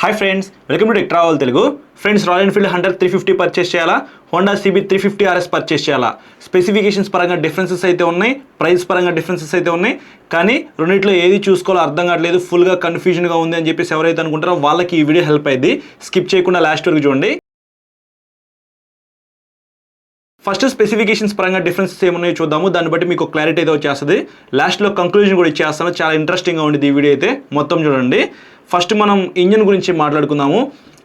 Hi friends, welcome to tech travel Telugu. Friends, royal Enfield Hunter 350 purchase చేయాలా, Honda CB 350 RS purchase చేయాలా? Specifications పరంగా differences అయితే ఉన్నాయి, price పరంగా డిఫరెన్సెస్ అయితే ఉన్నాయి. కానీ రెండింటిలో ఏది చూసుకోవాలో అర్థం కావట్లేదు, ఫుల్గా కన్ఫ్యూజన్గా ఉంది అని చెప్పేసి ఎవరైతే అనుకుంటారో వాళ్ళకి ఈ వీడియో హెల్ప్ అయింది. స్కిప్ చేయకుండా లాస్ట్ వరకు చూడండి. ఫస్ట్ స్పెసిఫికేషన్స్ పరంగా డిఫరెన్సెస్ ఏమున్నాయో చూద్దాము. దాన్ని బట్టి మీకు క్లారిటీ అయితే వచ్చేస్తుంది. లాస్ట్లో కంక్లూజన్ కూడా ఇచ్చేస్తాను. చాలా ఇంట్రెస్టింగ్గా ఉండేది ఈ వీడియో అయితే, మొత్తం చూడండి. ఫస్ట్ మనం ఇంజన్ గురించి మాట్లాడుకుందాము.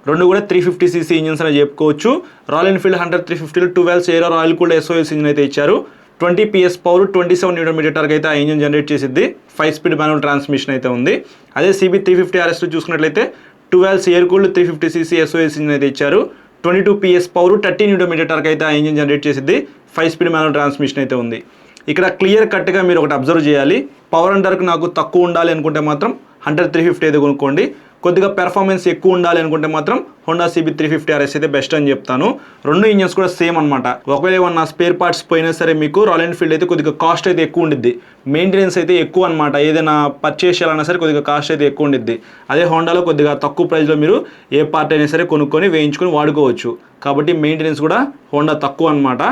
రెండు కూడా 350cc ఇంజన్స్ అని చెప్పుకోవచ్చు. రాయల్ ఎన్ఫీల్డ్ హంటర్ 350లో 12 air oil cooled SOS engine అయితే ఇచ్చారు. 20 PS పవర్, 27 Nm టార్క్ అయితే ఆ ఇంజన్ జనరేట్ చేసిద్ది. 5 స్పీడ్ మాన్యువల్ ట్రాన్స్మిషన్ అయితే ఉంది. అదే CB 350 RSలో చూసుకున్నట్లయితే 12 air cooled 350cc SOS engine అయితే ఇచ్చారు. 22 PS పవర్, 30 Nm టార్క్ అయితే ఆ ఇంజన్ జనరేట్ చేసిద్ది. 5 స్పీడ్ మాన్యువల్ ట్రాన్స్మిషన్ అయితే ఉంది. ఇక్కడ క్లియర్ కట్గా మీరు ఒకటి అబ్జర్వ్ చేయాలి. పవర్ అండ్ టార్క్ నాకు తక్కువ ఉండాలి అనుకుంటే మాత్రం హంటర్ 350 అయితే కొనుక్కోండి. కొద్దిగా పెర్ఫార్మెన్స్ ఎక్కువ ఉండాలి అనుకుంటే మాత్రం హోండా CB 350 RS అయితే బెస్ట్ అని చెప్తాను. రెండు ఇంజన్స్ కూడా సేమ్ అనమాట. ఒకవేళ ఏమన్నా స్పేర్ పార్ట్స్ పోయినా సరే మీకు రాయల్ ఎన్ఫీల్డ్ అయితే కొద్దిగా కాస్ట్ అయితే ఎక్కువ ఉండిద్ది, మెయింటెనెన్స్ అయితే ఎక్కువ అనమాట. ఏదైనా పర్చేస్ చేయాలన్నా సరే కొద్దిగా కాస్ట్ అయితే ఎక్కువ ఉండిద్ది. అదే హోండాలో కొద్దిగా తక్కువ ప్రైస్లో మీరు ఏ పార్ట్ అయినా సరే కొనుక్కొని వేయించుకొని వాడుకోవచ్చు. కాబట్టి మెయింటెనెన్స్ కూడా హోండా తక్కువ అనమాట.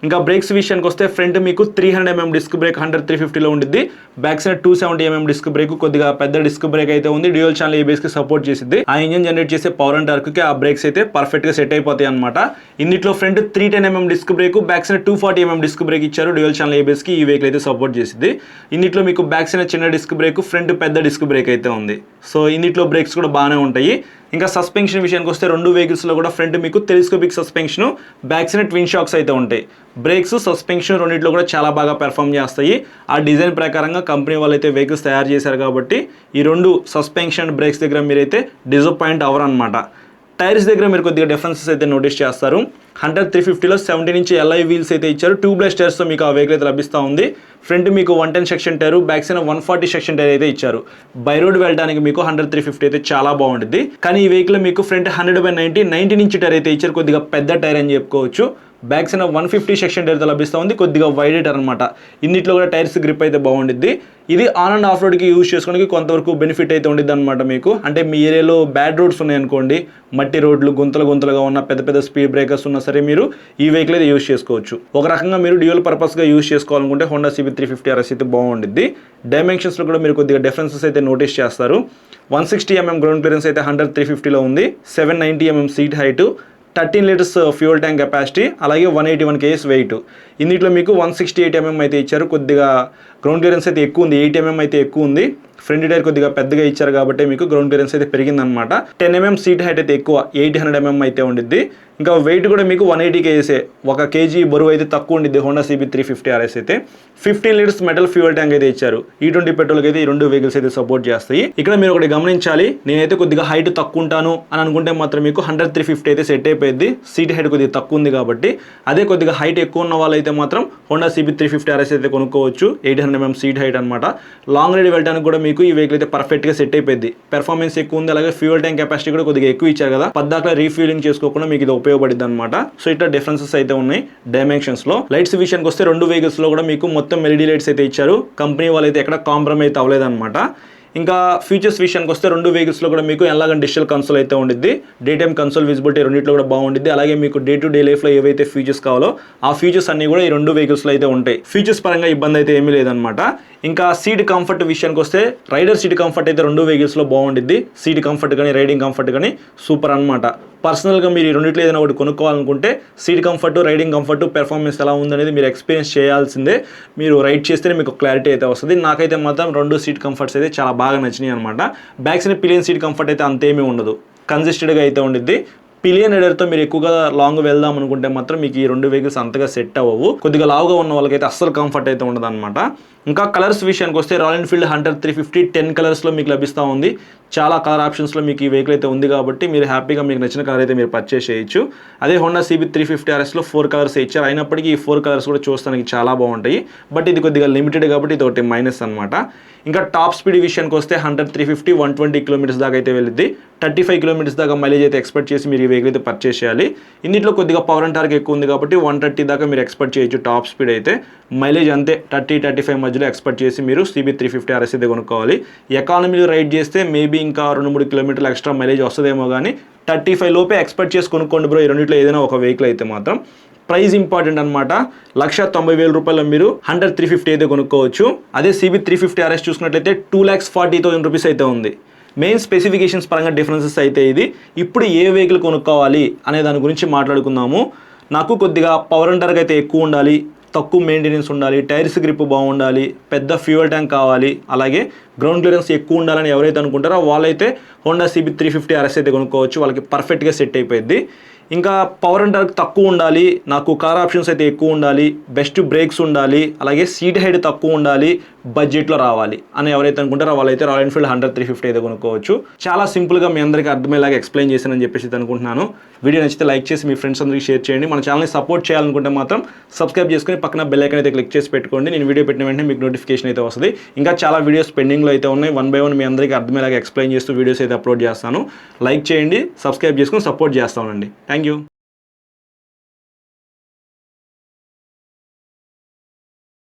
ఇంకా బ్రేక్స్ విషయానికి వస్తే ఫ్రంట్ మీకు 300mm డిస్క్ బ్రేక్ హంటర్ 350లో ఉండిద్ది. Back side 270mm disc brake, కొద్దిగా పెద్ద డిస్క్ బ్రేక్ అయితే ఉంది. డ్యూయల్ ఛానల్ ABS కి సపోర్ట్ చేసిద్ది. ఆ ఇంజన్ జనరేట్ చేసే పవర్ అండ్ టార్క్ కి ఆ బ్రేక్స్ అయితే పర్ఫెక్ట్ గా సెట్ అయిపోతాయి అనమాట. ఇన్నిట్లో front 310mm disc brake, back side 240mm disc brake ఇచ్చారు. డ్యూయల్ ఛానల్ ABS కి ఈ వెహికల్ అయితే సపోర్ట్ చేసిద్ది. ఇన్నిట్లో మీకు బ్యాక్ సైడ్ చిన్న డిస్క్ బ్రేక్, ఫ్రంట్ పెద్ద డిస్క్ బ్రేక్ అయితే ఉంది. సో ఇన్నిట్లో బ్రేక్స్ కూడా బాగానే ఉంటాయి. ఇంకా సస్పెన్షన్ విషయానికి వస్తే రెండు వెహికల్స్లో కూడా ఫ్రంట్ మీకు telescopic suspension, back side twin shocks అయితే ఉంటాయి. బ్రేక్స్, సస్పెన్షన్ రెండింటిలో కూడా చాలా బాగా పెర్ఫామ్ చేస్తాయి. ఆ డిజైన్ ప్రకారంగా కంపెనీ వాళ్ళు అయితే వెహికల్స్ తయారు చేశారు కాబట్టి ఈ రెండు సస్పెన్షన్, బ్రేక్స్ దగ్గర మీరైతే డిసప్పాయింట్ అవ్వరు అనమాట. టైర్స్ దగ్గర మీరు కొద్దిగా డిఫరెన్సెస్ అయితే నోటీస్ చేస్తారు. హంటర్ 350లో 17 ఇంచ్ LI వీల్స్ అయితే ఇచ్చారు. ట్యూబ్లెస్ టైర్స్తో మీకు ఆ వెహికల్ అయితే లభిస్తూ ఉంది. ఫ్రంట్ మీకు 110 section tyre, back side 140 section tyre అయితే ఇచ్చారు. బై రోడ్ వెళ్ళడానికి మీకు హంటర్ 350 అయితే చాలా బాగుంటుంది. కానీ ఈ వెహికల్ మీకు ఫ్రంట్ 100/90 19 ఇంచ్ టైర్ అయితే ఇచ్చారు. కొద్దిగా పెద్ద టైర్ అని చెప్పుకోవచ్చు. బ్యాక్ సైడ్ 150 సెక్షన్ టైర్తో లభిస్తూ ఉంది. కొద్దిగా వైడ్ టైర్ అనమాట. ఇన్నిట్లో కూడా టైర్స్ గ్రిప్ అయితే బాగుండిద్ది. ఇది ఆన్ అండ్ ఆఫ్ రోడ్కి యూజ్ చేసుకోవడానికి కొంతవరకు బెనిఫిట్ అయితే ఉండిద్ది అనమాట మీకు. అంటే మీ ఏరియాలో బ్యాడ్ రోడ్స్ ఉన్నాయనుకోండి, మట్టి రోడ్లు, గుంతలుగా ఉన్న పెద్ద స్పీడ్ బ్రేకర్స్ ఉన్నా సరే మీరు ఈ వెహికల్ అయితే యూజ్ చేసుకోవచ్చు. ఒక రకంగా మీరు డ్యూయల్ పర్పస్గా యూజ్ చేసుకోవాలనుకుంటే హోండా CB 350 RS అయితే బాగుండిద్ది. డైమెన్షన్స్లో కూడా మీరు కొద్దిగా డిఫరెన్సెస్ అయితే నోటీస్ చేస్తారు. 160mm గ్రౌండ్ క్లియరెన్స్ అయితే హంటర్ 350లో ఉంది. 790mm seat height, 13 litres fuel tank capacity, అలాగే 181 kgs వెయిట్. ఇన్నిట్లో మీకు 168mm అయితే ఇచ్చారు. కొద్దిగా గ్రౌండ్ క్లియరెన్స్ అయితే ఎక్కువ ఉంది, 8mm అయితే ఎక్కువ ఉంది. ఫ్రంట్ టైర్ కొద్దిగా పెద్దగా ఇచ్చారు కాబట్టి మీకు గ్రౌండ్ క్లియరెన్స్ అయితే పెరిగిందనమాట. 10mm సీట్ హైట్ అయితే ఎక్కువ, 800mm అయితే ఉండిద్ది. ఇంకా వెయిట్ కూడా మీకు 180 kgs, 1 kg బరువు అయితే తక్కువ ఉండిద్ది హోండా CB 350 RS అయితే. 15 లీటర్స్ మెటల్ ఫ్యూయల్ ట్యాంక్ అయితే ఇచ్చారు. E20 పెట్రోల్కి అయితే ఈ రెండు వెహికల్స్ అయితే సపోర్ట్ చేస్తాయి. ఇక్కడ మీరు ఒకటి గమనించాలి, నేనైతే కొద్దిగా హైట్ తక్కువ ఉంటాను అని అనుకుంటే మాత్రం మీకు హంటర్ 350 అయితే సెట్ అయిపోయింది. సీట్ హైట్ కొద్దిగా తక్కువ ఉంది కాబట్టి. అదే కొద్దిగా హైట్ ఎక్కువ ఉన్న వాళ్ళైతే మాత్రం హోండా CB 350 RS అయితే కొనుక్కోవచ్చు. 800mm సీట్ హైట్ అనమాట. లాంగ్ రైడ్ వెళ్ళడానికి కూడా మీకు ఈ వెహికల్ అయితే పర్ఫెక్ట్గా సెట్ అయిపోయింది. పెర్ఫార్మెన్స్ ఎక్కువ ఉంది, అలాగే ఫ్యూయల్ ట్యాంక్ కెపాసిటీ కూడా కొద్దిగా ఎక్కువ ఇచ్చారు కదా, పద్దాక రీఫ్యూలింగ్ చేసుకోకుండా మీకు ఇది ఉపయోగపడింది అనమాట. సో ఇట్లా డిఫరెన్సెస్ అయితే ఉన్నాయి డైమెన్షన్స్ లో. లైట్స్ విషయానికి వస్తే రెండు వెహికల్స్ లో కూడా మీకు మొత్తం LED లైట్స్ అయితే ఇచ్చారు. కంపెనీ వాళ్ళు అయితే ఎక్కడ కాంప్రమైజ్ అవ్వలేదు అనమాట. ఇంకా ఫీచర్స్ విషయానికి వస్తే రెండు వెహికల్స్లో కూడా మీకు ఎలాగ డిజిటల్ కన్సోల్ అయితే ఉండిద్ది. డే టైమ్ కన్సోల్ విజిబిలిటీ రెండింటిలో కూడా బాగుండిద్ది. అలాగే మీకు డే టు డే లైఫ్లో ఏవైతే ఫీచర్స్ కావాలో ఆ ఫీచర్స్ అన్ని కూడా ఈ రెండు వెహికల్స్లో అయితే ఉంటాయి. ఫీచర్స్ పరంగా ఇబ్బంది అయితే ఏమీ లేదనమాట. ఇంకా సీట్ కంఫర్ట్ విషయానికి వస్తే రైడర్ సీట్ కంఫర్ట్ అయితే రెండు వెహికల్స్లో బాగుండిద్ది. సీట్ కంఫర్ట్ కానీ రైడింగ్ కంఫర్ట్ కానీ సూపర్ అనమాట. పర్సనల్గా మీరు ఈ రెండింటిలో ఏదైనా ఒకటి కొనుక్కోవాలనుకుంటే seat comfort, riding comfort, performance ఎలా ఉందనేది మీరు ఎక్స్పీరియన్స్ చేయాల్సిందే. మీరు రైడ్ చేస్తేనే మీకు క్లారిటీ అయితే వస్తుంది. నాకైతే మాత్రం రెండు సీట్ కంఫర్ట్స్ అయితే చాలా బాగా నచ్చినాయి అనమాట. Back side pillion seat comfort అయితే అంతేమీ ఉండదు, కన్సిస్టెంట్గా అయితే ఉండిద్ది. పిలియన్ రైడర్తో మీరు ఎక్కువగా లాంగ్ వెళ్దాం అనుకుంటే మాత్రం మీకు ఈ రెండు వెహికల్స్ అంతగా సెట్ అవ్వవు. కొద్దిగా లావుగా ఉన్న వాళ్ళకైతే అస్సలు కంఫర్ట్ అయితే ఉండదు అనమాట. ఇంకా కలర్స్ విషయానికి వస్తే రాయల్ ఎన్ఫీల్డ్ హంటర్ 350 10 కలర్స్లో మీకు లభిస్తూ ఉంది. చాలా కలర్ ఆప్షన్స్లో మీకు ఈ వెహికల్ అయితే ఉంది కాబట్టి మీరు హ్యాపీగా మీకు నచ్చిన కలర్ అయితే మీరు పర్చేస్ చేయొచ్చు. అదే హోండా CB 350 RSలో 4 కలర్స్ ఇచ్చారు. అయినప్పటికీ ఈ 4 కలర్స్ కూడా చూస్తానికి చాలా బాగుంటాయి. బట్ ఇది కొద్దిగా లిమిటెడ్ కాబట్టి ఇది ఒకటి మైనస్ అనమాట. ఇంకా టాప్ స్పీడ్ విషయానికి వస్తే హంటర్ 350 120 km దాకా అయితే వెళ్ళిద్ది. 35 km దాకా మైలేజ్ అయితే ఎక్స్పెక్ట్ చేసి మీరు ఈ వెహికల్ అయితే పర్చేస్ చేయాలి. ఇన్నిట్లో కొద్దిగా పవర్ అండ్ టార్క్ ఎక్కువ ఉంది కాబట్టి 130 దాకా మీరు ఎక్స్పెక్ట్ చేయొచ్చు టాప్ స్పీడ్ అయితే. మైలేజ్ అంతే 30-35 మధ్య మధ్యలో ఎక్స్పెక్ట్ చేసి మీరు CB350RS అయితే కొనుక్కోవాలి. ఎకానమీలో రైడ్ చేస్తే మేబీ ఇంకా 2-3 కిలోమీటర్లు ఎక్స్ట్రా మైలేజ్ వస్తుందేమో కానీ 35 లోపే ఎక్స్పెక్ట్ చేసి కొనుక్కోండి బ్రో. ఈ రెండిట్లో ఏదైనా ఒక వెహికల్ అయితే మాత్రం. ప్రైస్ ఇంపార్టెంట్ అనమాట. 1,90,000 రూపాయలు మీరు హంటర్ 350 అయితే కొనుక్కోవచ్చు. అదే CB350RS చూసుకున్నట్లయితే 2,40,000 రూపీస్ అయితే ఉంది. మెయిన్ స్పెసిఫికేషన్స్ పరంగా డిఫరెన్సెస్ అయితే ఇది. ఇప్పుడు ఏ వెహికల్ కొనుక్కోవాలి అనే దాని గురించి మాట్లాడుకుందాము. నాకు కొద్దిగా పవర్ అండ్ టార్క్ అయితే ఎక్కువ ఉండాలి, తక్కువ మెయింటెనెన్స్ ఉండాలి, టైర్స్ గ్రిప్ బాగుండాలి, పెద్ద ఫ్యూయల్ ట్యాంక్ కావాలి, అలాగే గ్రౌండ్ క్లియరెన్స్ ఎక్కువ ఉండాలని ఎవరైతే అనుకుంటారో వాళ్ళైతే హోండా CB350RS అయితే కొనుక్కోవచ్చు. వాళ్ళకి పర్ఫెక్ట్గా సెట్ అయిపోయింది. ఇంకా పవర్ అండ్ టార్క్ తక్కువ ఉండాలి, నాకు కార్ ఆప్షన్స్ అయితే ఎక్కువ ఉండాలి, బెస్ట్ బ్రేక్స్ ఉండాలి, అలాగే సీట్ హైట్ తక్కువ ఉండాలి, బడ్జెట్లో రావాలి అని ఎవరైతే అనుకుంటారో వాళ్ళైతే రాయల్ ఎన్ఫీల్డ్ హంటర్ 350 అయితే కొనుక్కోవచ్చు. చాలా సింపుల్గా మీ అందరికీ అర్థమయ్యేలాగా ఎక్స్ప్లెయిన్ చేశానని చెప్పేసి అనుకుంటున్నాను. వీడియో నచ్చితే లైక్ చేసి మీ ఫ్రెండ్స్ అందరికీ షేర్ చేయండి. మన ఛానల్ని సపోర్ట్ చేయాలనుకుంటే మాత్రం సబ్స్క్రైబ్ చేసుకుని పక్కన బెల్ ఐకాన్ అయితే క్లిక్ చేసి పెట్టుకోండి. నేను వీడియో పెట్టిన వెంటనే మీకు నోటిఫికేషన్ అయితే వస్తుంది. ఇంకా చాలా వీడియోస్ పెండింగ్లో అయితే ఉన్నాయి. 1 by 1 మీ అందరికీ అర్థమయ్యేలాగా ఎక్స్ప్లెయిన్ చేస్తూ వీడియోస్ అయితే అప్లోడ్ చేస్తాను. లైక్ చేయండి, సబ్స్క్రైబ్ చేసుకుని సపోర్ట్ చేస్తానండి. Thank you.